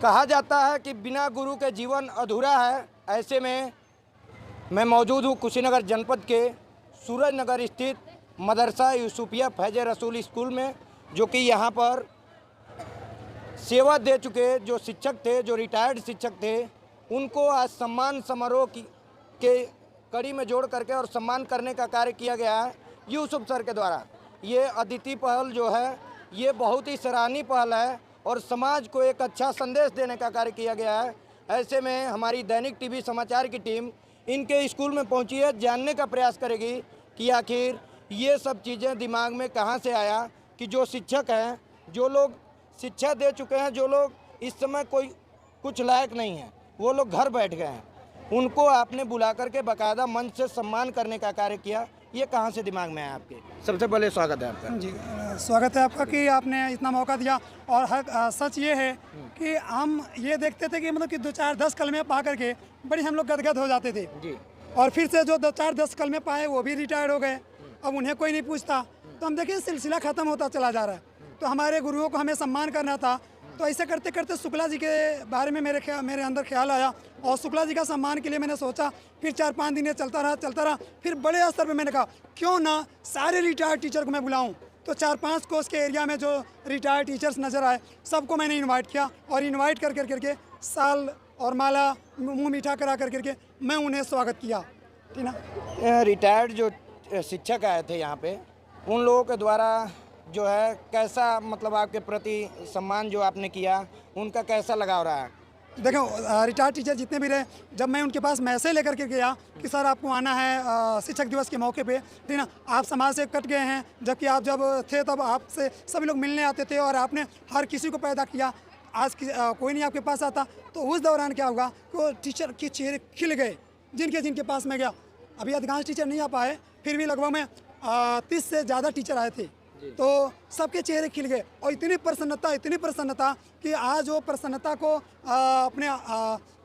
कहा जाता है कि बिना गुरु के जीवन अधूरा है। ऐसे में मैं मौजूद हूँ कुशीनगर जनपद के सूरजनगर स्थित मदरसा यूसुफिया फैज़ रसूल स्कूल में, जो कि यहाँ पर सेवा दे चुके जो शिक्षक थे, जो रिटायर्ड शिक्षक थे, उनको आज सम्मान समारोह के कड़ी में जोड़ करके और सम्मान करने का कार्य किया गया है यूसुफ सर के द्वारा। ये अदिति पहल जो है ये बहुत ही सराहनीय पहल है और समाज को एक अच्छा संदेश देने का कार्य किया गया है। ऐसे में हमारी दैनिक टीवी समाचार की टीम इनके स्कूल में पहुंची है, जानने का प्रयास करेगी कि आखिर ये सब चीज़ें दिमाग में कहां से आया कि जो शिक्षक हैं, जो लोग शिक्षा दे चुके हैं, जो लोग इस समय कोई कुछ लायक नहीं है, वो लोग घर बैठ गए हैं, उनको आपने बुला करके बाकायदा मंच से सम्मान करने का कार्य किया। ये कहाँ से दिमाग में आया आपके? सबसे पहले स्वागत है आपका। जी, स्वागत है आपका कि आपने इतना मौका दिया। और सच ये है कि हम ये देखते थे कि मतलब कि 2-4-10 कलमे पा करके बड़ी हम लोग गदगद हो जाते थे जी। और फिर से जो 2-4-10 कलमे पाए वो भी रिटायर्ड हो गए, अब उन्हें कोई नहीं पूछता। तो हम देखें सिलसिला ख़त्म होता चला जा रहा है। तो हमारे गुरुओं को हमें सम्मान करना था, तो ऐसे करते करते शुक्ला जी के बारे में मेरे अंदर ख्याल आया और शुक्ला जी का सम्मान के लिए मैंने सोचा। फिर 4-5 दिन ये चलता रहा। फिर बड़े स्तर पे मैंने कहा क्यों ना सारे रिटायर्ड टीचर को मैं बुलाऊं। तो 4-5 कोस के एरिया में जो रिटायर्ड टीचर्स नज़र आए सबको मैंने इनवाइट किया और इनवाइट करके साल और माला मुँह मीठा करा करके मैं उन्हें स्वागत किया। ठीक ना। रिटायर्ड जो शिक्षक आए थे यहाँ पे, उन लोगों के द्वारा जो है कैसा मतलब आपके प्रति सम्मान जो आपने किया, उनका कैसा लगाव रहा है? देखो रिटायर्ड टीचर जितने भी रहे, जब मैं उनके पास मैसेज लेकर के गया कि सर आपको आना है शिक्षक दिवस के मौके पे, ठीक ना, आप समाज से कट गए हैं, जबकि आप जब थे तब आपसे सभी लोग मिलने आते थे और आपने हर किसी को पैदा किया। आज कोई नहीं आपके पास आता। तो उस दौरान क्या होगा कि वो टीचर के चेहरे खिल गए जिनके पास मैं गया। अभी अधिकांश टीचर नहीं आ पाए, फिर भी लगभग में 30 से ज़्यादा टीचर आए थे। तो सबके चेहरे खिल गए और इतनी प्रसन्नता कि आज वो प्रसन्नता को अपने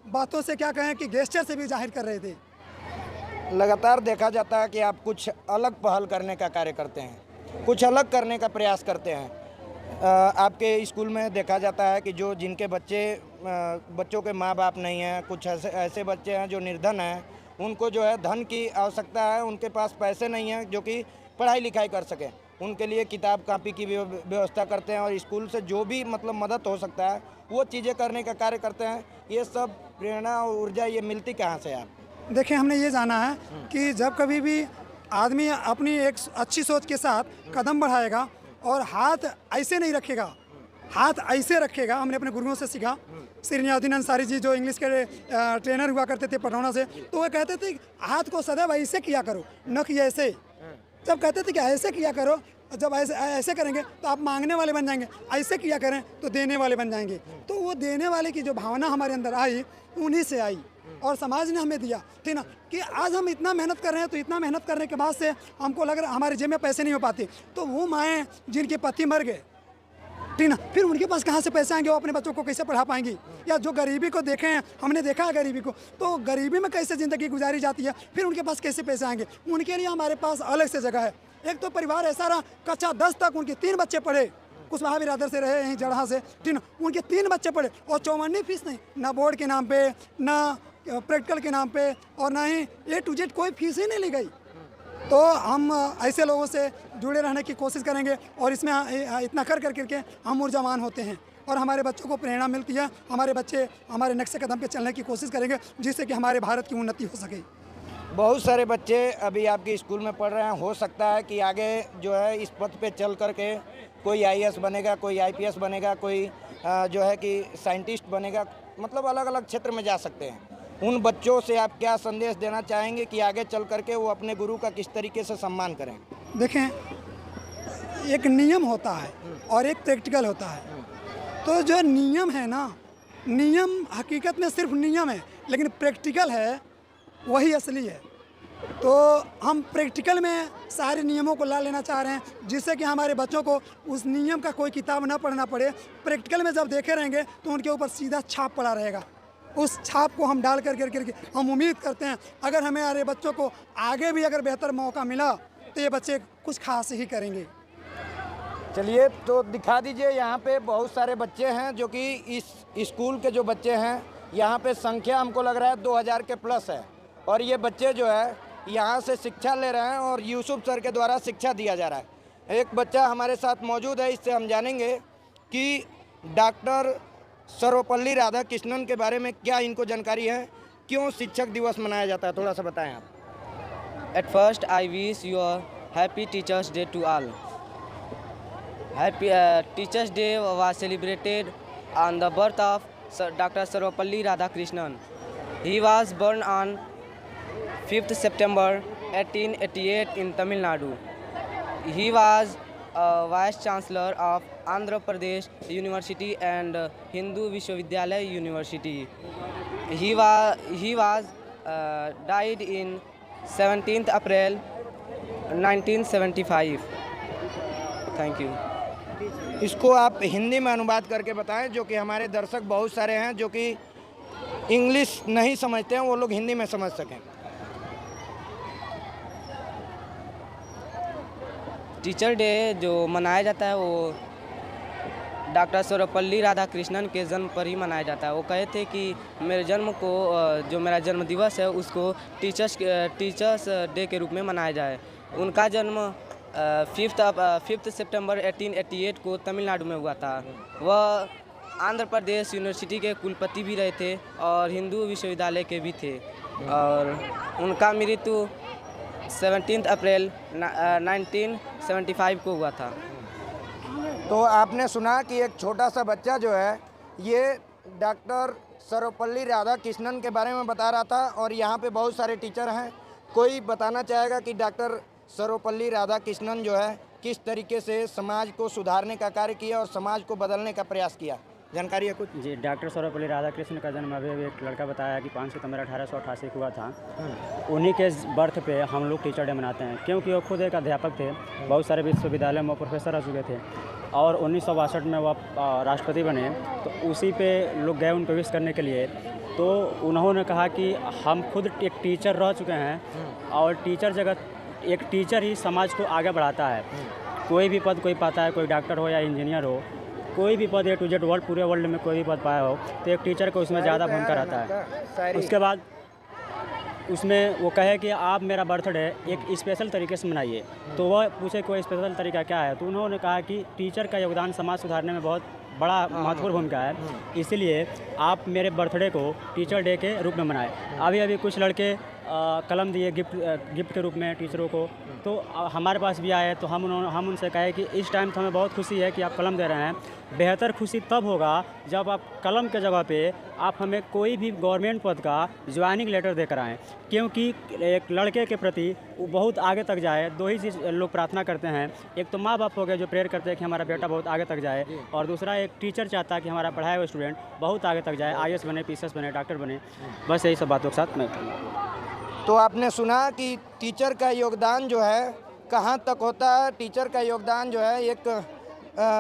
बातों से क्या कहें कि गेस्चर से भी जाहिर कर रहे थे। लगातार देखा जाता है कि आप कुछ अलग पहल करने का कार्य करते हैं, कुछ अलग करने का प्रयास करते हैं। आपके स्कूल में देखा जाता है कि जो जिनके बच्चों के माँ बाप नहीं हैं, कुछ ऐसे बच्चे हैं जो निर्धन हैं, उनको जो है धन की आवश्यकता है, उनके पास पैसे नहीं हैं जो कि पढ़ाई लिखाई कर सकें। उनके लिए किताब कापी की व्यवस्था करते हैं और स्कूल से जो भी मतलब मदद हो सकता है वो चीज़ें करने का कार्य करते हैं। ये सब प्रेरणा और ऊर्जा ये मिलती कहाँ से आप? देखिए, हमने ये जाना है कि जब कभी भी आदमी अपनी एक अच्छी सोच के साथ कदम बढ़ाएगा और हाथ ऐसे नहीं रखेगा, हाथ ऐसे रखेगा। हमने अपने गुरुओं से सीखा। श्री नियाजुद्दीन अंसारी जी जो इंग्लिश के ट्रेनर हुआ करते थे पटौना से, तो वो कहते थे हाथ को सदैव ऐसे किया करो, न कि ऐसे। जब कहते थे कि ऐसे किया करो, जब ऐसे करेंगे तो आप मांगने वाले बन जाएंगे, ऐसे किया करें तो देने वाले बन जाएंगे। तो वो देने वाले की जो भावना हमारे अंदर आई, उन्हीं से आई और समाज ने हमें दिया। ठीक ना, कि आज हम इतना मेहनत कर रहे हैं, तो इतना मेहनत करने के बाद से हमको लग रहा है हमारे जेब में पैसे नहीं हो पाते। तो वो माएँ जिनके पति मर गए, ठीक ना, फिर उनके पास कहाँ से पैसे आएंगे? वो अपने बच्चों को कैसे पढ़ा पाएंगी? या जो गरीबी को देखे हैं, हमने देखा है गरीबी को, तो गरीबी में कैसे ज़िंदगी गुजारी जाती है, फिर उनके पास कैसे पैसे आएंगे? उनके लिए हमारे पास अलग से जगह है। एक तो परिवार ऐसा रहा, कक्षा 10 तक उनके 3 बच्चे पढ़े, कुशवाहा बिरादर से रहे यहीं जड़हा से, ठीक ना, उनके 3 बच्चे पढ़े और चौमन्नी फीस नहीं, ना बोर्ड के नाम पे, ना प्रैक्टिकल के नाम पे, और ना ही A to Z कोई फीस ही नहीं ली गई। तो हम ऐसे लोगों से जुड़े रहने की कोशिश करेंगे और इसमें इतना करके हम ऊर्जावान होते हैं और हमारे बच्चों को प्रेरणा मिलती है। हमारे बच्चे हमारे नक्शे कदम पे चलने की कोशिश करेंगे जिससे कि हमारे भारत की उन्नति हो सके। बहुत सारे बच्चे अभी आपके स्कूल में पढ़ रहे हैं, हो सकता है कि आगे जो है इस पथ पे चल करके कोई IAS बनेगा, कोई IPS बनेगा, कोई जो है कि साइंटिस्ट बनेगा, मतलब अलग अलग क्षेत्र में जा सकते हैं। उन बच्चों से आप क्या संदेश देना चाहेंगे कि आगे चल करके वो अपने गुरु का किस तरीके से सम्मान करें? देखें, एक नियम होता है और एक प्रैक्टिकल होता है। तो जो नियम है ना, नियम हकीकत में सिर्फ नियम है, लेकिन प्रैक्टिकल है वही असली है। तो हम प्रैक्टिकल में सारे नियमों को ला लेना चाह रहे हैं जिससे कि हमारे बच्चों को उस नियम का कोई किताब ना पढ़ना पड़े। प्रैक्टिकल में जब देखे रहेंगे तो उनके ऊपर सीधा छाप पड़ा रहेगा। उस छाप को हम डाल करके हम उम्मीद करते हैं अगर हमारे बच्चों को आगे भी अगर बेहतर मौका मिला तो ये बच्चे कुछ खास ही करेंगे। चलिए तो दिखा दीजिए, यहाँ पे बहुत सारे बच्चे हैं जो कि इस स्कूल के जो बच्चे हैं, यहाँ पे संख्या हमको लग रहा है 2000 के प्लस है। और ये बच्चे जो है यहाँ से शिक्षा ले रहे हैं और यूसुफ सर के द्वारा शिक्षा दिया जा रहा है। एक बच्चा हमारे साथ मौजूद है, इससे हम जानेंगे कि डॉक्टर सर्वपल्ली राधाकृष्णन के बारे में क्या इनको जानकारी है, क्यों शिक्षक दिवस मनाया जाता है, थोड़ा सा बताएं आप। At first, I wish you a happy Teachers' Day to all. Happy Teachers' Day was celebrated on the birth of Dr. Sarvapalli Radhakrishnan. He was born on 5th September 1888 in Tamil Nadu. He was Vice Chancellor of Andhra Pradesh University and Hindu Vishwavidyalaya University. He was died in 17th April 1975. Thank you. इसको आप हिंदी में अनुवाद करके बताएं, जो कि हमारे दर्शक बहुत सारे हैं जो कि इंग्लिश नहीं समझते हैं, वो लोग हिंदी में समझ सकें। टीचर डे जो मनाया जाता है वो डॉक्टर सर्वपल्ली राधाकृष्णन के जन्म पर ही मनाया जाता है। वो कहे थे कि मेरे जन्म को जो मेरा जन्म दिवस है उसको टीचर्स डे के रूप में मनाया जाए। उनका जन्म 5 सितंबर 1888 को तमिलनाडु में हुआ था। वह आंध्र प्रदेश यूनिवर्सिटी के कुलपति भी रहे थे और हिंदू विश्वविद्यालय के भी थे। और उनका मृत्यु 17 अप्रैल 1975 को हुआ था। तो आपने सुना कि एक छोटा सा बच्चा जो है ये डॉक्टर सर्वपल्ली राधाकृष्णन के बारे में बता रहा था, और यहाँ पे बहुत सारे टीचर हैं। कोई बताना चाहेगा कि डॉक्टर सर्वपल्ली राधाकृष्णन जो है किस तरीके से समाज को सुधारने का कार्य किया और समाज को बदलने का प्रयास किया, जानकारी है कुछ? जी, डॉक्टर सर्वपल्ली राधाकृष्णन का जन्म अभी एक लड़का बताया कि 5 सितंबर 1888 को हुआ था। उन्हीं के बर्थ पे हम लोग टीचर डे मनाते हैं, क्योंकि वो खुद एक अध्यापक थे। बहुत सारे विश्वविद्यालय में वो प्रोफेसर रह चुके थे और 1962 में वो राष्ट्रपति बने। तो उसी पे लोग गए उनको विश करने के लिए। तो उन्होंने कहा कि हम खुद एक टीचर रह चुके हैं और एक टीचर ही समाज को आगे बढ़ाता है। कोई भी पद कोई पाता है, कोई डॉक्टर हो या इंजीनियर हो, कोई भी पद A to Z पूरे वर्ल्ड में कोई भी पद पाया हो, तो एक टीचर को उसमें ज़्यादा भूमिका रहता है। उसके बाद उसमें वो कहे कि आप मेरा बर्थडे एक स्पेशल तरीके से मनाइए। तो वह पूछे कोई स्पेशल तरीका क्या है, तो उन्होंने कहा कि टीचर का योगदान समाज सुधारने में बहुत बड़ा महत्वपूर्ण भूमिका है, इसीलिए आप मेरे बर्थडे को टीचर डे के रूप में मनाएं। अभी कुछ लड़के कलम दिए गिफ्ट के रूप में टीचरों को, तो हमारे पास भी आए। तो हम उनसे कहे कि इस टाइम तो हमें बहुत खुशी है कि आप कलम दे रहे हैं। बेहतर खुशी तब होगा जब आप कलम के जगह पे आप हमें कोई भी गवर्नमेंट पद का ज्वाइनिंग लेटर देकर आएँ, क्योंकि एक लड़के के प्रति वो बहुत आगे तक जाए। दो ही चीज़ लोग प्रार्थना करते हैं, एक तो माँ बाप हो गए जो प्रेयर करते हैं कि हमारा बेटा बहुत आगे तक जाए, और दूसरा एक टीचर चाहता है कि हमारा पढ़ाया हुआ स्टूडेंट बहुत आगे तक जाए, IAS बने, PCS बने, डॉक्टर बने। बस यही सब बातों के साथ मैं तो आपने सुना कि टीचर का योगदान जो है कहाँ तक होता है, टीचर का योगदान जो है एक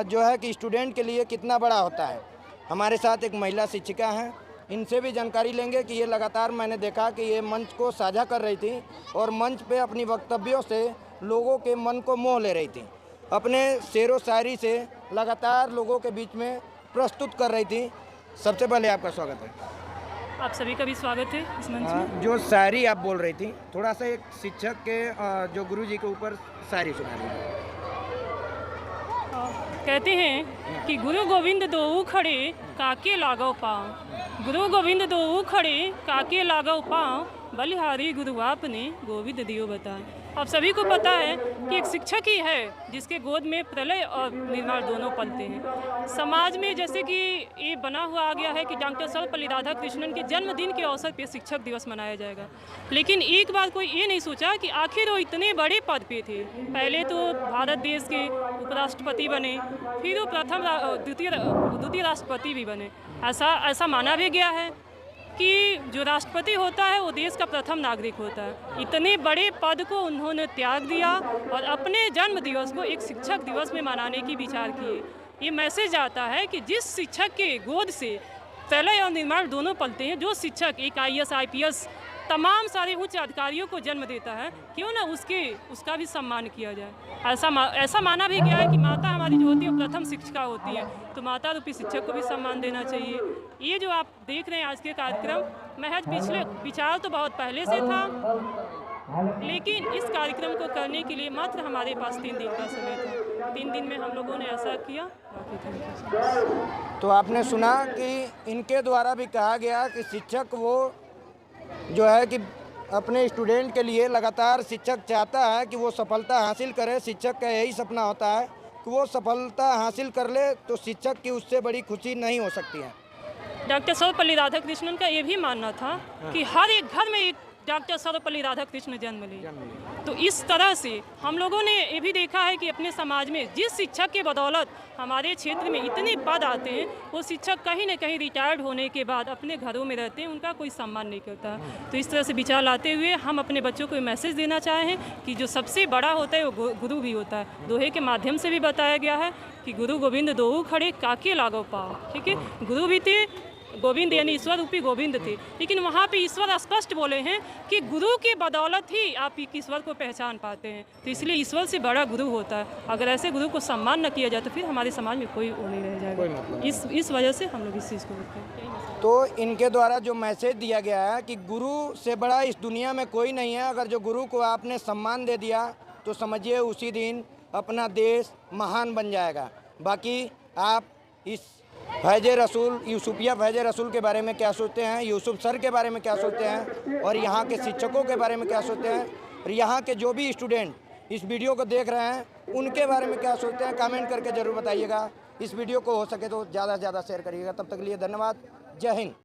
जो है कि स्टूडेंट के लिए कितना बड़ा होता है। हमारे साथ एक महिला शिक्षिका हैं, इनसे भी जानकारी लेंगे कि ये लगातार मैंने देखा कि ये मंच को साझा कर रही थी और मंच पे अपनी वक्तव्यों से लोगों के मन को मोह ले रही थी। अपने शेरो शायरी से लगातार लोगों के बीच में प्रस्तुत कर रही थी। सबसे पहले आपका स्वागत है। आप सभी का भी स्वागत है इस मंच में। जो शायरी आप बोल रही थी, थोड़ा सा एक शिक्षक के जो गुरु जी के ऊपर शायरी सुना रही। कहते हैं कि गुरु गोविंद दोऊ खड़े काके लागो पाँव, गुरु गोविंद दोऊ खड़े काके लागो पाँव, बलिहारी गुरु आपने गोविंद दियो बताए। आप सभी को पता है कि एक शिक्षक ही है जिसके गोद में प्रलय और निर्माण दोनों पलते हैं। समाज में जैसे कि ये बना हुआ आ गया है कि डॉक्टर सर्वपल्ली राधाकृष्णन के जन्मदिन के अवसर पर शिक्षक दिवस मनाया जाएगा, लेकिन एक बार कोई ये नहीं सोचा कि आखिर वो इतने बड़े पद पे थे। पहले तो भारत देश के उपराष्ट्रपति बने, फिर वो द्वितीय राष्ट्रपति भी बने। ऐसा माना भी गया है कि जो राष्ट्रपति होता है वो देश का प्रथम नागरिक होता है। इतने बड़े पद को उन्होंने त्याग दिया और अपने जन्म दिवस को एक शिक्षक दिवस में मनाने की विचार किए। ये मैसेज आता है कि जिस शिक्षक के गोद से प्रलय और निर्माण दोनों पलते हैं, जो शिक्षक एक IAS IPS तमाम सारे उच्च अधिकारियों को जन्म देता है, क्यों ना उसका भी सम्मान किया जाए। ऐसा माना भी गया है कि माता हमारी जो होती है प्रथम शिक्षिका होती है, तो माता रूपी शिक्षक को भी सम्मान देना चाहिए। ये जो आप देख रहे हैं आज के कार्यक्रम, महज पिछले विचार तो बहुत पहले से था, लेकिन इस कार्यक्रम को करने के लिए मात्र हमारे पास 3 दिन का समय था। 3 दिन में हम लोगों ने ऐसा किया। तो आपने सुना कि इनके द्वारा भी कहा गया कि शिक्षक वो जो है कि अपने स्टूडेंट के लिए लगातार शिक्षक चाहता है कि वो सफलता हासिल करे। शिक्षक का यही सपना होता है कि वो सफलता हासिल कर ले, तो शिक्षक की उससे बड़ी खुशी नहीं हो सकती है। डॉक्टर सर्वपल्ली राधाकृष्णन का ये भी मानना था कि हर एक घर में एक डॉक्टर सर्वपल्ली राधाकृष्ण जन्म ले। तो इस तरह से हम लोगों ने ये भी देखा है कि अपने समाज में जिस शिक्षक के बदौलत हमारे क्षेत्र में इतने पद आते हैं, वो शिक्षक कहीं न कहीं रिटायर्ड होने के बाद अपने घरों में रहते हैं, उनका कोई सम्मान नहीं करता। तो इस तरह से विचार लाते हुए हम अपने बच्चों को मैसेज देना चाहे हैं कि जो सबसे बड़ा होता है वो गुरु भी होता है। दोहे के माध्यम से भी बताया गया है कि गुरु गोविंद दोऊ खड़े काके लागो पाओ। ठीक है, गुरु भी थे, गोविंद यानी ईश्वर रूपी गोविंद थे, लेकिन वहाँ पे ईश्वर स्पष्ट बोले हैं कि गुरु की बदौलत ही आप ईश्वर को पहचान पाते हैं। तो इसलिए ईश्वर से बड़ा गुरु होता है। अगर ऐसे गुरु को सम्मान न किया जाए तो फिर हमारे समाज में कोई वो नहीं रह जाएगा। इस वजह से हम लोग इस चीज़ को करते हैं। तो इनके द्वारा जो मैसेज दिया गया है कि गुरु से बड़ा इस दुनिया में कोई नहीं है। अगर जो गुरु को आपने सम्मान दे दिया तो समझिए उसी दिन अपना देश महान बन जाएगा। बाकी आप इस फैज़ रसूल यूसुफिया फैज़ रसूल के बारे में क्या सोचते हैं, यूसुफ सर के बारे में क्या सोचते हैं, और यहाँ के शिक्षकों के बारे में क्या सोचते हैं, और यहाँ के जो भी स्टूडेंट इस वीडियो को देख रहे हैं उनके बारे में क्या सोचते हैं, कमेंट करके ज़रूर बताइएगा। इस वीडियो को हो सके तो ज़्यादा से ज़्यादा शेयर करिएगा। तब तक के लिए धन्यवाद। जय हिंद।